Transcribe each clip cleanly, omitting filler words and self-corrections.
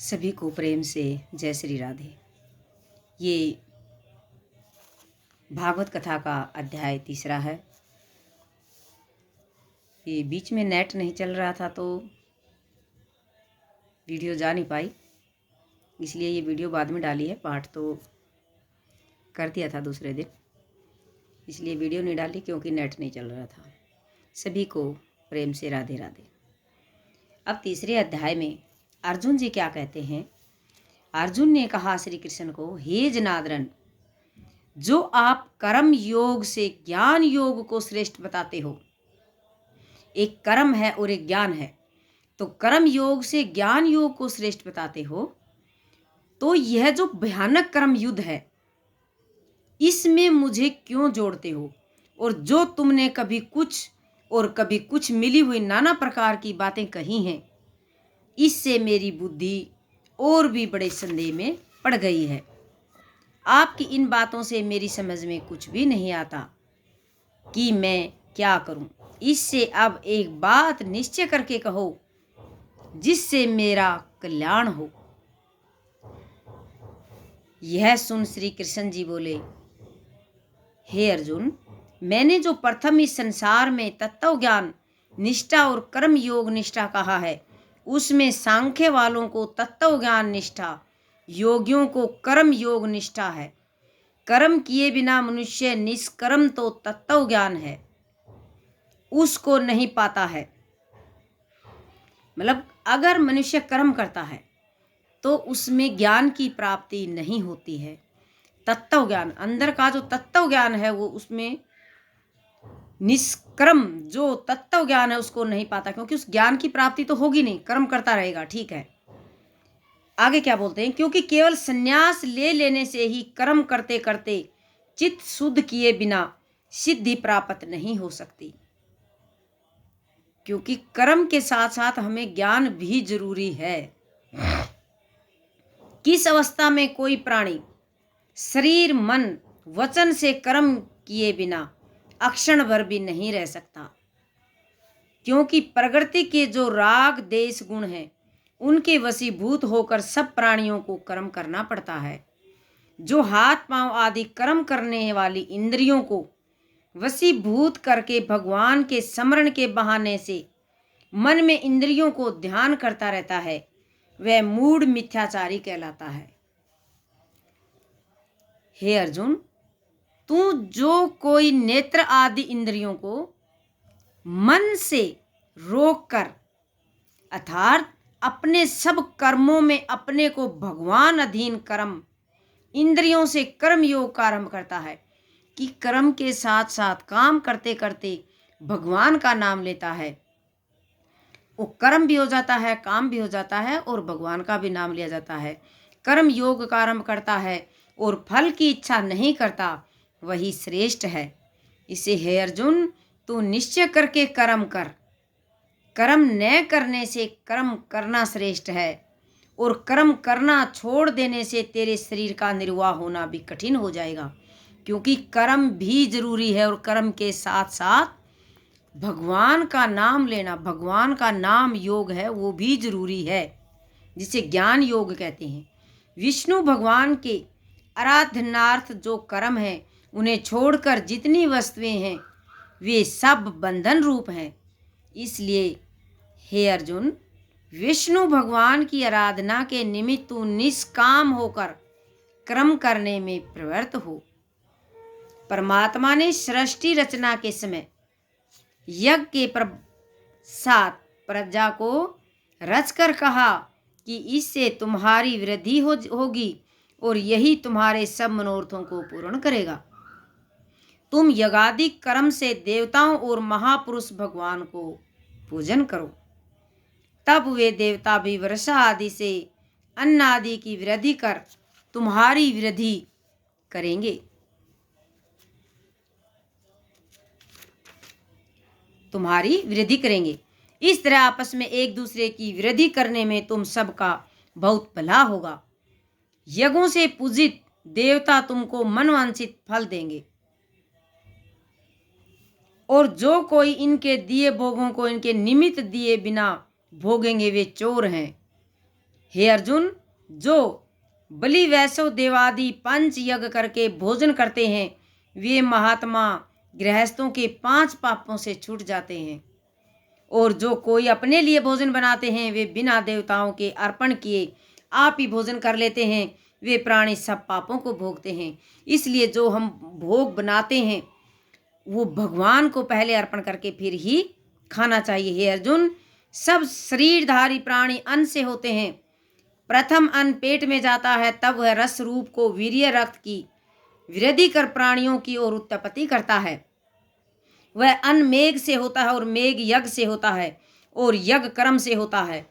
सभी को प्रेम से जय श्री राधे। ये भागवत कथा का अध्याय 3 है। ये बीच में नेट नहीं चल रहा था तो वीडियो जा नहीं पाई, इसलिए ये वीडियो बाद में डाली है। पाठ तो कर दिया था दूसरे दिन, इसलिए वीडियो नहीं डाली क्योंकि नेट नहीं चल रहा था। सभी को प्रेम से राधे राधे। अब तीसरे अध्याय में अर्जुन जी क्या कहते हैं। अर्जुन ने कहा श्री कृष्ण को, हे जनार्दन, जो आप कर्म योग से ज्ञान योग को श्रेष्ठ बताते हो, एक कर्म है और एक ज्ञान है, तो कर्म योग से ज्ञान योग को श्रेष्ठ बताते हो, तो यह जो भयानक कर्म युद्ध है इसमें मुझे क्यों जोड़ते हो? और जो तुमने कभी कुछ और कभी कुछ मिली हुई नाना प्रकार की बातें कही हैं, इससे मेरी बुद्धि और भी बड़े संदेह में पड़ गई है। आपकी इन बातों से मेरी समझ में कुछ भी नहीं आता कि मैं क्या करूं। इससे अब एक बात निश्चय करके कहो जिससे मेरा कल्याण हो। यह सुन श्री कृष्ण जी बोले, हे अर्जुन, मैंने जो प्रथम इस संसार में तत्व ज्ञान निष्ठा और कर्म योग निष्ठा कहा है, उसमें सांख्य वालों को तत्व ज्ञान निष्ठा, योगियों को कर्म योग निष्ठा है। कर्म किए बिना मनुष्य निष्कर्म तो तत्व ज्ञान है, उसको नहीं पाता है। मतलब अगर मनुष्य कर्म करता है तो उसमें ज्ञान की प्राप्ति नहीं होती है। तत्व ज्ञान, अंदर का जो तत्व ज्ञान है वो उसमें निष्कर्म जो तत्व ज्ञान है उसको नहीं पाता, क्योंकि उस ज्ञान की प्राप्ति तो होगी नहीं, कर्म करता रहेगा। ठीक है, आगे क्या बोलते हैं, क्योंकि केवल संन्यास ले लेने से ही कर्म करते करते चित्त शुद्ध किए बिना सिद्धि प्राप्त नहीं हो सकती। क्योंकि कर्म के साथ साथ हमें ज्ञान भी जरूरी है। किस अवस्था में कोई प्राणी शरीर मन वचन से कर्म किए बिना अक्षण भर भी नहीं रह सकता, क्योंकि प्रकृति के जो राग देश गुण हैं उनके वशीभूत होकर सब प्राणियों को कर्म करना पड़ता है। जो हाथ पांव आदि कर्म करने वाली इंद्रियों को वशीभूत करके भगवान के स्मरण के बहाने से मन में इंद्रियों को ध्यान करता रहता है, वह मूढ़ मिथ्याचारी कहलाता है। हे अर्जुन, तू जो कोई नेत्र आदि इंद्रियों को मन से रोककर अर्थात अपने सब कर्मों में अपने को भगवान अधीन कर्म इंद्रियों से कर्म योग का आरंभ करता है, कि कर्म के साथ साथ काम करते करते भगवान का नाम लेता है, वो कर्म भी हो जाता है, काम भी हो जाता है और भगवान का भी नाम लिया जाता है। कर्म योग का आरंभ करता है और फल की इच्छा नहीं करता, वही श्रेष्ठ है। इसे हे अर्जुन, तू निश्चय करके कर्म कर। कर्म न करने से कर्म करना श्रेष्ठ है, और कर्म करना छोड़ देने से तेरे शरीर का निर्वाह होना भी कठिन हो जाएगा। क्योंकि कर्म भी जरूरी है और कर्म के साथ साथ भगवान का नाम लेना, भगवान का नाम योग है, वो भी जरूरी है, जिसे ज्ञान योग कहते हैं। विष्णु भगवान के आराधनार्थ जो कर्म है उन्हें छोड़कर जितनी वस्तुएं हैं वे सब बंधन रूप हैं। इसलिए हे अर्जुन, विष्णु भगवान की आराधना के निमित्त तू निष्काम होकर कर्म करने में प्रवृत्त हो। परमात्मा ने सृष्टि रचना के समय यज्ञ के साथ प्रजा को रचकर कहा कि इससे तुम्हारी वृद्धि होगी और यही तुम्हारे सब मनोरथों को पूर्ण करेगा। तुम यज्ञादि कर्म से देवताओं और महापुरुष भगवान को पूजन करो, तब वे देवता भी वर्षा आदि से अन्न आदि की वृद्धि कर तुम्हारी वृद्धि करेंगे। तुम्हारी वृद्धि करेंगे। इस तरह आपस में एक दूसरे की वृद्धि करने में तुम सबका बहुत भला होगा। यज्ञों से पूजित देवता तुमको मनवांछित फल देंगे, और जो कोई इनके दिए भोगों को इनके निमित्त दिए बिना भोगेंगे वे चोर हैं। हे अर्जुन, जो बलि वैष्णव देवादि पंच यज्ञ करके भोजन करते हैं वे महात्मा गृहस्थों के 5 पापों से छूट जाते हैं। और जो कोई अपने लिए भोजन बनाते हैं वे बिना देवताओं के अर्पण किए आप ही भोजन कर लेते हैं, वे प्राणी सब पापों को भोगते हैं। इसलिए जो हम भोग बनाते हैं वो भगवान को पहले अर्पण करके फिर ही खाना चाहिए। हे अर्जुन, सब शरीरधारी प्राणी अन्न से होते हैं। प्रथम अन्न पेट में जाता है, तब वह रस रूप को वीर्य रक्त की वृद्धि कर प्राणियों की ओर उत्पत्ति करता है। वह अन्न मेघ से होता है और मेघ यज्ञ से होता है और यज्ञ कर्म से होता है।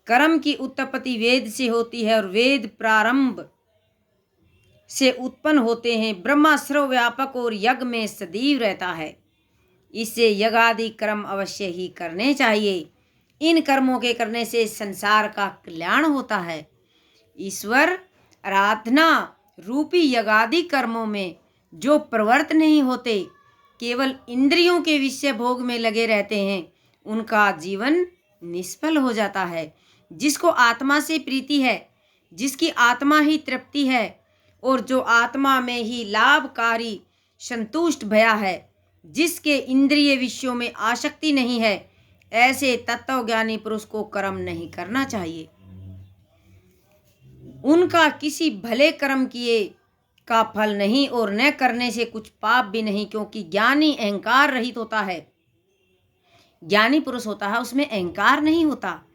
कर्म की उत्पत्ति वेद से होती है और वेद प्रारंभ से उत्पन्न होते हैं। ब्रह्मा सर्वव्यापक और यज्ञ में सदैव रहता है। इससे यज्ञादि कर्म अवश्य ही करने चाहिए। इन कर्मों के करने से संसार का कल्याण होता है। ईश्वर आराधना रूपी यज्ञादि कर्मों में जो प्रवृत्त नहीं होते, केवल इंद्रियों के विषय भोग में लगे रहते हैं, उनका जीवन निष्फल हो जाता है। जिसको आत्मा से प्रीति है, जिसकी आत्मा ही तृप्ति है और जो आत्मा में ही लाभकारी संतुष्ट भया है, जिसके इंद्रिय विषयों में आसक्ति नहीं है, ऐसे तत्वज्ञानी पुरुष को कर्म नहीं करना चाहिए। उनका किसी भले कर्म किए का फल नहीं और न करने से कुछ पाप भी नहीं, क्योंकि ज्ञानी अहंकार रहित होता है। ज्ञानी पुरुष होता है, उसमें अहंकार नहीं होता।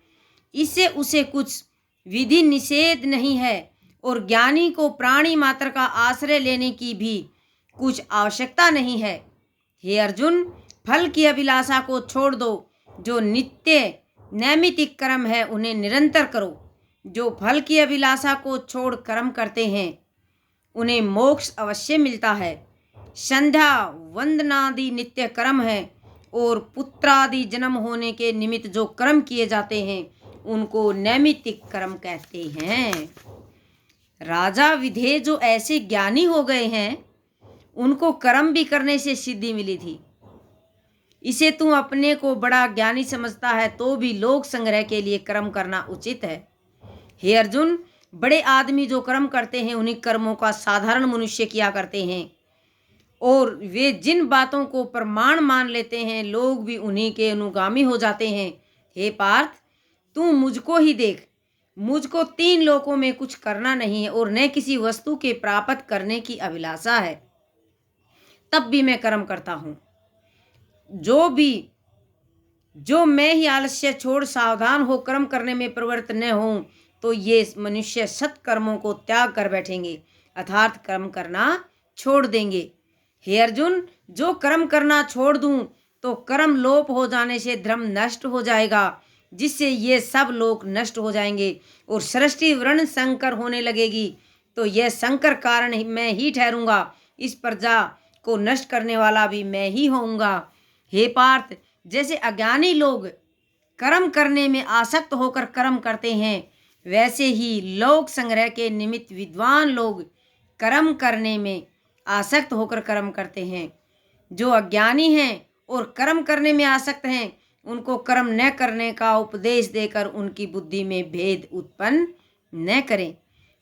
इससे उसे कुछ विधि निषेध नहीं है और ज्ञानी को प्राणी मात्र का आश्रय लेने की भी कुछ आवश्यकता नहीं है। हे अर्जुन, फल की अभिलाषा को छोड़ दो। जो नित्य नैमित्तिक कर्म है उन्हें निरंतर करो। जो फल की अभिलाषा को छोड़ कर्म करते हैं उन्हें मोक्ष अवश्य मिलता है। संध्या वंदनादि नित्य कर्म है और पुत्रादि जन्म होने के निमित्त जो कर्म किए जाते हैं उनको नैमित्तिक कर्म कहते हैं। राजा विधेय जो ऐसे ज्ञानी हो गए हैं उनको कर्म भी करने से सिद्धि मिली थी। इसे तू अपने को बड़ा ज्ञानी समझता है तो भी लोक संग्रह के लिए कर्म करना उचित है। हे अर्जुन, बड़े आदमी जो कर्म करते हैं उन्हीं कर्मों का साधारण मनुष्य किया करते हैं और वे जिन बातों को प्रमाण मान लेते हैं लोग भी उन्हीं के अनुगामी हो जाते हैं। हे पार्थ, तू मुझको ही देख। मुझको 3 लोकों में कुछ करना नहीं है और न किसी वस्तु के प्राप्त करने की अभिलाषा है, तब भी मैं कर्म करता हूँ। जो मैं ही आलस्य छोड़ सावधान हो कर्म करने में प्रवृत्त न हूँ तो ये मनुष्य सत्कर्मों को त्याग कर बैठेंगे, अर्थात कर्म करना छोड़ देंगे। हे अर्जुन, जो कर्म करना छोड़ दूं तो कर्म लोप हो जाने से धर्म नष्ट हो जाएगा, जिससे ये सब लोग नष्ट हो जाएंगे और सृष्टि वर्ण संकर होने लगेगी, तो यह संकर कारण मैं ही ठहरूंगा। इस प्रजा को नष्ट करने वाला भी मैं ही होऊंगा। हे पार्थ, जैसे अज्ञानी लोग कर्म करने में आसक्त होकर कर्म करते हैं, वैसे ही लोक संग्रह के निमित्त विद्वान लोग कर्म करने में आसक्त होकर कर्म करते हैं। जो अज्ञानी हैं और कर्म करने में आसक्त हैं उनको कर्म न करने का उपदेश देकर उनकी बुद्धि में भेद उत्पन्न न करें।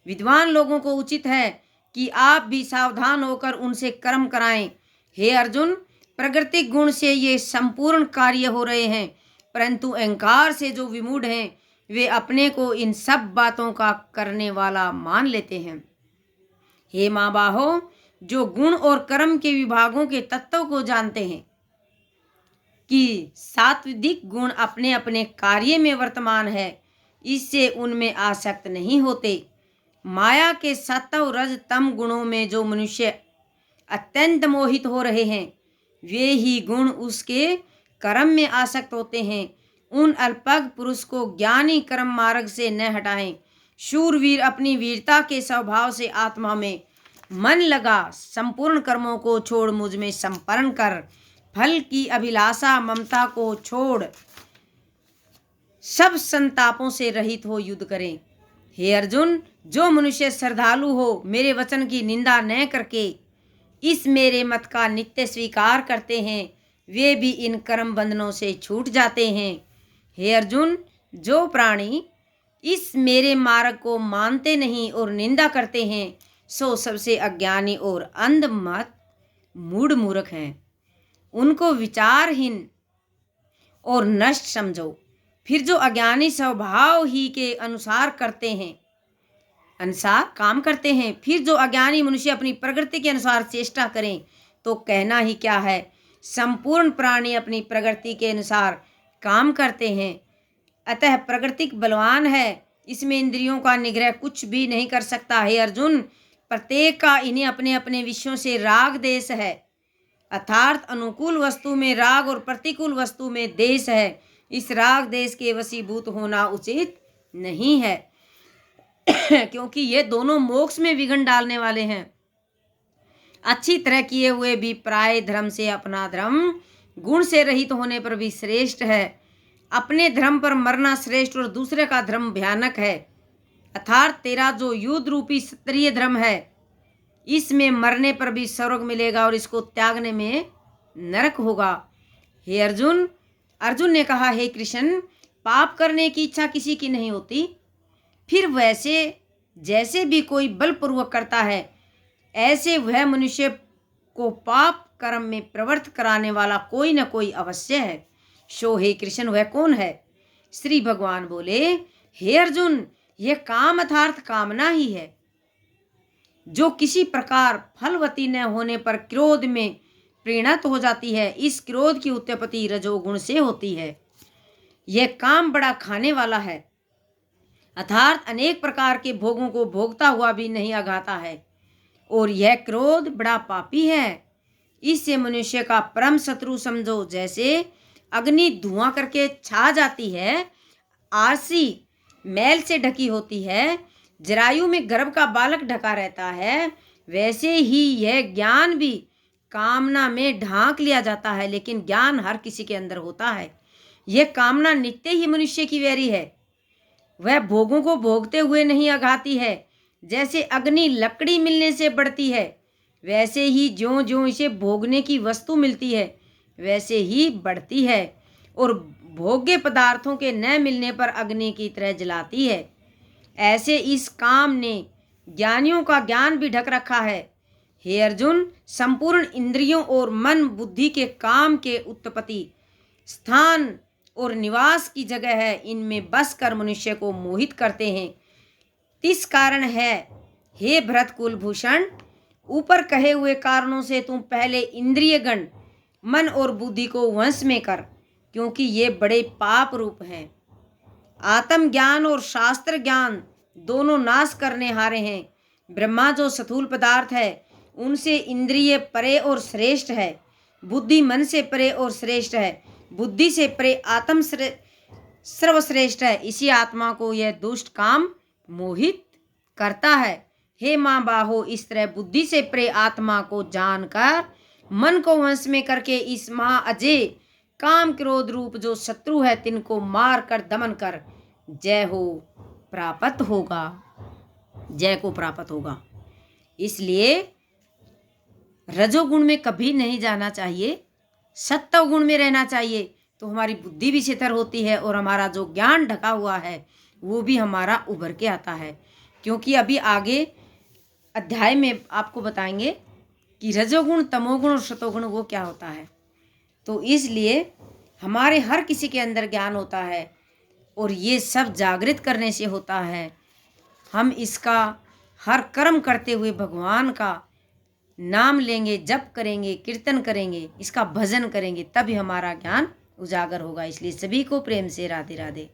विद्वान लोगों को उचित है कि आप भी सावधान होकर उनसे कर्म कराएं। हे अर्जुन, प्राकृतिक गुण से ये संपूर्ण कार्य हो रहे हैं, परंतु अहंकार से जो विमूढ़ हैं वे अपने को इन सब बातों का करने वाला मान लेते हैं। हे महाबाहो, जो गुण और कर्म के विभागों के तत्व को जानते हैं कि सात्विक गुण अपने अपने कार्य में वर्तमान है, इससे उनमें आसक्त नहीं होते। माया के सत्व रज तम गुणों में जो मनुष्य अत्यंत मोहित हो रहे हैं वे ही गुण उसके कर्म में आसक्त होते हैं। उन अल्पज्ञ पुरुष को ज्ञानी कर्म मार्ग से न हटाएं। शूरवीर अपनी वीरता के स्वभाव से आत्मा में मन लगा संपूर्ण कर्मों को छोड़ मुझ में समर्पण कर फल की अभिलाषा ममता को छोड़ सब संतापों से रहित हो युद्ध करें। हे अर्जुन, जो मनुष्य श्रद्धालु हो मेरे वचन की निंदा न करके इस मेरे मत का नित्य स्वीकार करते हैं वे भी इन कर्म बंधनों से छूट जाते हैं। हे अर्जुन, जो प्राणी इस मेरे मार्ग को मानते नहीं और निंदा करते हैं, सो सबसे अज्ञानी और अंध मत मूढ़ मूर्ख हैं। उनको विचारहीन और नष्ट समझो। फिर जो अज्ञानी स्वभाव ही के अनुसार काम करते हैं, फिर जो अज्ञानी मनुष्य अपनी प्रकृति के अनुसार चेष्टा करें, तो कहना ही क्या है। संपूर्ण प्राणी अपनी प्रकृति के अनुसार काम करते हैं। अतः प्रकृति बलवान है, इसमें इंद्रियों का निग्रह कुछ भी नहीं कर सकता। हे अर्जुन, प्रत्येक का इन्हें अपने अपने विषयों से राग देश है, अर्थात अनुकूल वस्तु में राग और प्रतिकूल वस्तु में देश है। इस राग देश के वशीभूत होना उचित नहीं है क्योंकि ये दोनों मोक्ष में विघ्न डालने वाले हैं। अच्छी तरह किए हुए भी प्राय धर्म से अपना धर्म गुण से रहित होने पर भी श्रेष्ठ है। अपने धर्म पर मरना श्रेष्ठ और दूसरे का धर्म भयानक है। अर्थात तेरा जो युद्ध रूपी क्षत्रिय धर्म है, इसमें मरने पर भी स्वर्ग मिलेगा और इसको त्यागने में नरक होगा। हे अर्जुन, अर्जुन ने कहा, हे कृष्ण, पाप करने की इच्छा किसी की नहीं होती, फिर वैसे जैसे भी कोई बलपूर्वक करता है, ऐसे वह मनुष्य को पाप कर्म में प्रवृत्त कराने वाला कोई न कोई अवश्य है। सो हे कृष्ण, वह कौन है? श्री भगवान बोले, हे अर्जुन, यह काम अर्थात कामना ही है, जो किसी प्रकार फलवती न होने पर क्रोध में परिणत हो जाती है। इस क्रोध की उत्पत्ति रजोगुण से होती है। यह काम बड़ा खाने वाला है, अर्थात अनेक प्रकार के भोगों को भोगता हुआ भी नहीं अघाता है। और यह क्रोध बड़ा पापी है। इससे मनुष्य का परम शत्रु समझो। जैसे अग्नि धुआं करके छा जाती है, आरसी मैल से ढकी होती है, जरायु में गर्भ का बालक ढका रहता है, वैसे ही यह ज्ञान भी कामना में ढांक लिया जाता है। लेकिन ज्ञान हर किसी के अंदर होता है। यह कामना नित्य ही मनुष्य की वैरी है। वह भोगों को भोगते हुए नहीं अघाती है। जैसे अग्नि लकड़ी मिलने से बढ़ती है, वैसे ही ज्यों ज्यों इसे भोगने की वस्तु मिलती है, वैसे ही बढ़ती है। और भोग्य पदार्थों के न मिलने पर अग्नि की तरह जलाती है। ऐसे इस काम ने ज्ञानियों का ज्ञान भी ढक रखा है। हे अर्जुन, संपूर्ण इंद्रियों और मन बुद्धि के काम के उत्पत्ति स्थान और निवास की जगह है। इनमें बस कर मनुष्य को मोहित करते हैं। इस कारण है, हे भरत कुलभूषण, ऊपर कहे हुए कारणों से तुम पहले इंद्रिय गण मन और बुद्धि को वश में कर, क्योंकि ये बड़े पाप रूप हैं। आत्मज्ञान और शास्त्र ज्ञान दोनों नाश करने हारे हैं। ब्रह्मा जो स्थूल पदार्थ है, उनसे इंद्रिय परे और श्रेष्ठ है। बुद्धि मन से परे और श्रेष्ठ है। बुद्धि से परे आत्म सर्वश्रेष्ठ है। इसी आत्मा को यह दुष्ट काम मोहित करता है। हे माँ बाहो, इस तरह बुद्धि से परे आत्मा को जानकर मन को वश में करके इस महा अजय काम क्रोध रूप जो शत्रु है, तिनको मार कर दमन कर जय हो प्राप्त होगा, जय को प्राप्त होगा। इसलिए रजोगुण में कभी नहीं जाना चाहिए, सत्वगुण में रहना चाहिए। तो हमारी बुद्धि भी शिथिल होती है और हमारा जो ज्ञान ढका हुआ है वो भी हमारा उभर के आता है। क्योंकि अभी आगे अध्याय में आपको बताएंगे कि रजोगुण, तमोगुण और सतोगुण वो क्या होता है। तो इसलिए हमारे हर किसी के अंदर ज्ञान होता है और ये सब जागृत करने से होता है। हम इसका हर कर्म करते हुए भगवान का नाम लेंगे, जप करेंगे, कीर्तन करेंगे, इसका भजन करेंगे, तभी हमारा ज्ञान उजागर होगा। इसलिए सभी को प्रेम से राधे राधे।